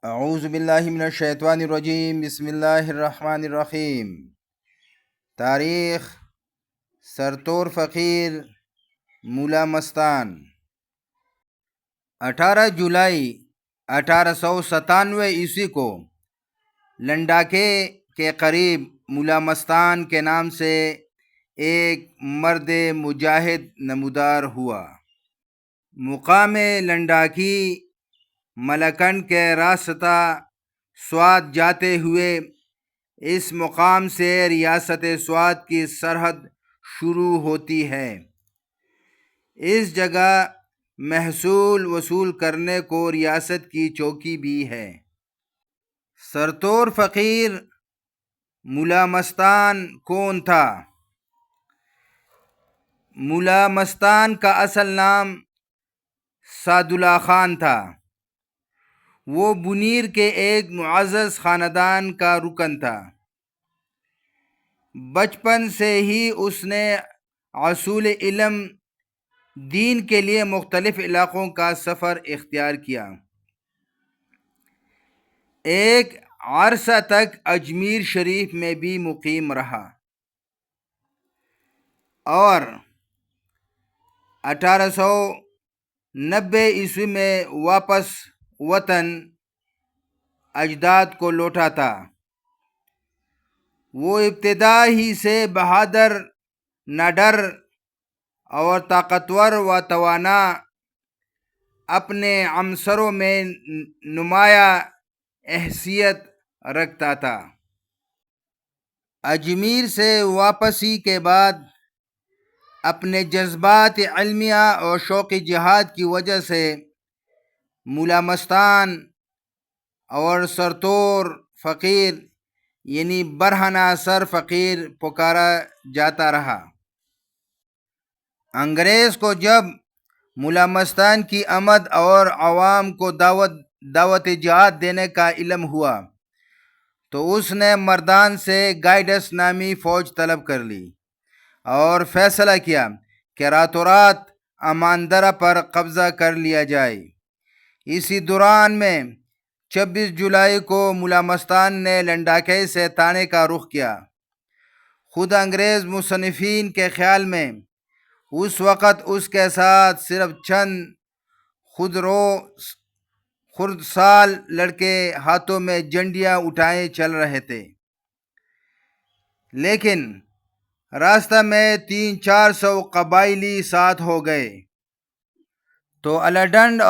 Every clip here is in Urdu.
اعوذ باللہ من الشیطان الرجیم، بسم اللہ الرحمن الرحیم۔ تاریخ: سرتور فقیر مولا مستان، 18 جولائی 1897 کو لنڈاکے کے قریب مولا مستان کے نام سے ایک مرد مجاہد نمودار ہوا۔ مقام لنڈاکی ملکنڈ کے راستہ سوات جاتے ہوئے اس مقام سے ریاست سوات کی سرحد شروع ہوتی ہے۔ اس جگہ محصول وصول کرنے کو ریاست کی چوکی بھی ہے۔ سرتور فقیر مولا مستان کون تھا؟ مولا مستان کا اصل نام سعد اللہ خان تھا۔ وہ بنیر کے ایک معزز خاندان کا رکن تھا۔ بچپن سے ہی اس نے حصول علم دین کے لیے مختلف علاقوں کا سفر اختیار کیا۔ ایک عرصہ تک اجمیر شریف میں بھی مقیم رہا اور 1890 میں واپس وطن اجداد کو لوٹا تھا۔ وہ ابتدا ہی سے بہادر، نڈر اور طاقتور و توانا اپنے عنصروں میں نمایاں حیثیت رکھتا تھا۔ اجمیر سے واپسی کے بعد اپنے جذبات علمیہ اور شوق جہاد کی وجہ سے مولا مستان اور سرتور فقیر یعنی برہنہ سر فقیر پکارا جاتا رہا۔ انگریز کو جب مولا مستان کی آمد اور عوام کو دعوت جہاد دینے کا علم ہوا تو اس نے مردان سے گائیڈس نامی فوج طلب کر لی اور فیصلہ کیا کہ راتوں رات اماندرہ پر قبضہ کر لیا جائے۔ اسی دوران میں 26 جولائی کو مولا مستان نے لنڈاکے سے تانے کا رخ کیا۔ خود انگریز مصنفین کے خیال میں اس وقت اس کے ساتھ صرف چند خردسال لڑکے ہاتھوں میں جھنڈیاں اٹھائے چل رہے تھے، لیکن راستہ میں 300-400 قبائلی ساتھ ہو گئے تو الڈنڈ،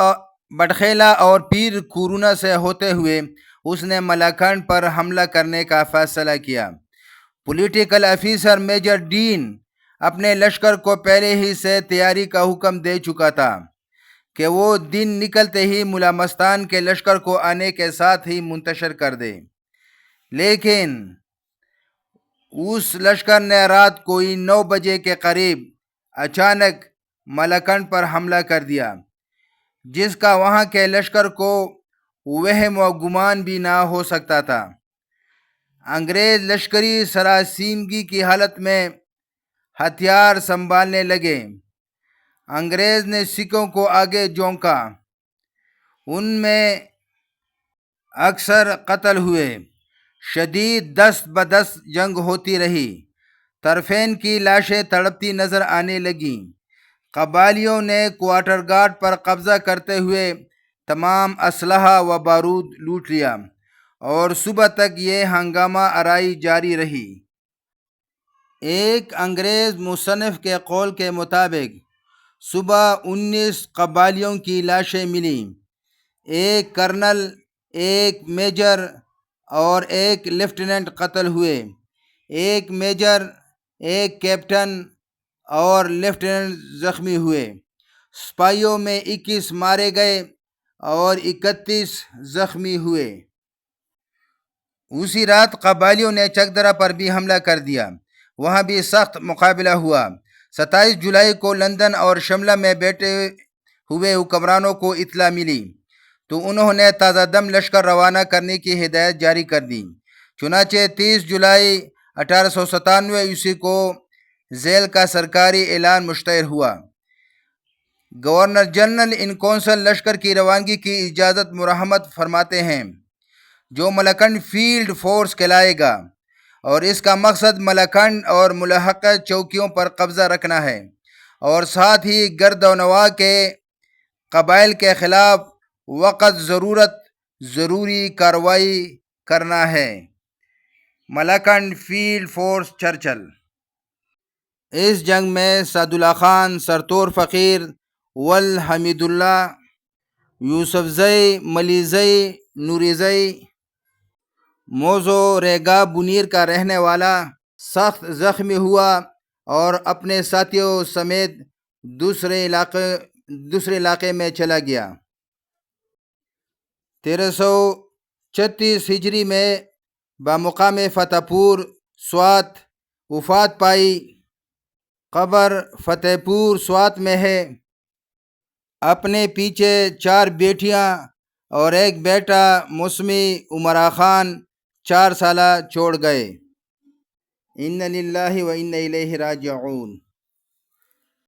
بٹخیلا اور پیر کورونا سے ہوتے ہوئے اس نے ملاکنڈ پر حملہ کرنے کا فیصلہ کیا۔ پولیٹیکل آفیسر میجر ڈین اپنے لشکر کو پہلے ہی سے تیاری کا حکم دے چکا تھا کہ وہ دن نکلتے ہی مولا مستان کے لشکر کو آنے کے ساتھ ہی منتشر کر دے، لیکن اس لشکر نے رات کوئی 9 بجے کے قریب اچانک ملاکنڈ پر حملہ کر دیا، جس کا وہاں کے لشکر کو وہم و گمان بھی نہ ہو سکتا تھا۔ انگریز لشکری سراسیمگی کی حالت میں ہتھیار سنبھالنے لگے۔ انگریز نے سکھوں کو آگے جھونکا، ان میں اکثر قتل ہوئے۔ شدید دست بدست جنگ ہوتی رہی، طرفین کی لاشیں تڑپتی نظر آنے لگیں۔ قبائلیوں نے کوارٹر گارڈ پر قبضہ کرتے ہوئے تمام اسلحہ و بارود لوٹ لیا اور صبح تک یہ ہنگامہ آرائی جاری رہی۔ ایک انگریز مصنف کے قول کے مطابق صبح 19 قبائلیوں کی لاشیں ملیں، ایک کرنل، ایک میجر اور ایک لیفٹیننٹ قتل ہوئے۔ ایک میجر، ایک کیپٹن اور لیفٹیننٹ زخمی ہوئے۔ سپاہیوں میں 21 مارے گئے اور 31 زخمی ہوئے۔ اسی رات قبائلیوں نے چکدرہ پر بھی حملہ کر دیا، وہاں بھی سخت مقابلہ ہوا۔ 27 جولائی کو لندن اور شملہ میں بیٹھے ہوئے حکمرانوں کو اطلاع ملی تو انہوں نے تازہ دم لشکر روانہ کرنے کی ہدایت جاری کر دی۔ چنانچہ 30 جولائی 1897 کو ذیل کا سرکاری اعلان مشتہر ہوا۔ گورنر جنرل ان کونسل لشکر کی روانگی کی اجازت مرحمت فرماتے ہیں۔ جو ملکنڈ فیلڈ فورس کہلائے گا، اور اس کا مقصد ملکنڈ اور ملحقہ چوکیوں پر قبضہ رکھنا ہے، اور ساتھ ہی گرد و نواح کے قبائل کے خلاف وقت ضروری کارروائی کرنا ہے۔ ملکنڈ فیلڈ فورس چرچل۔ اس جنگ میں سعد اللہ خان، سرتور فقیر، ول حمید اللہ، یوسف زئی، ملی زئی، نوری زئی، موزو ریگا بنیر کا رہنے والا سخت زخمی ہوا اور اپنے ساتھیوں سمیت دوسرے علاقے میں چلا گیا۔ 1336 ہجری میں بمقام فتح پور سوات وفات پائی۔ قبر فتح پور سوات میں ہے۔ اپنے پیچھے 4 بیٹیاں اور 1 بیٹا موسمی عمرہ خان 4 سالہ چھوڑ گئے۔ اِنَّ لِلَّهِ وَإِنَّ إِلَيْهِ راجعون۔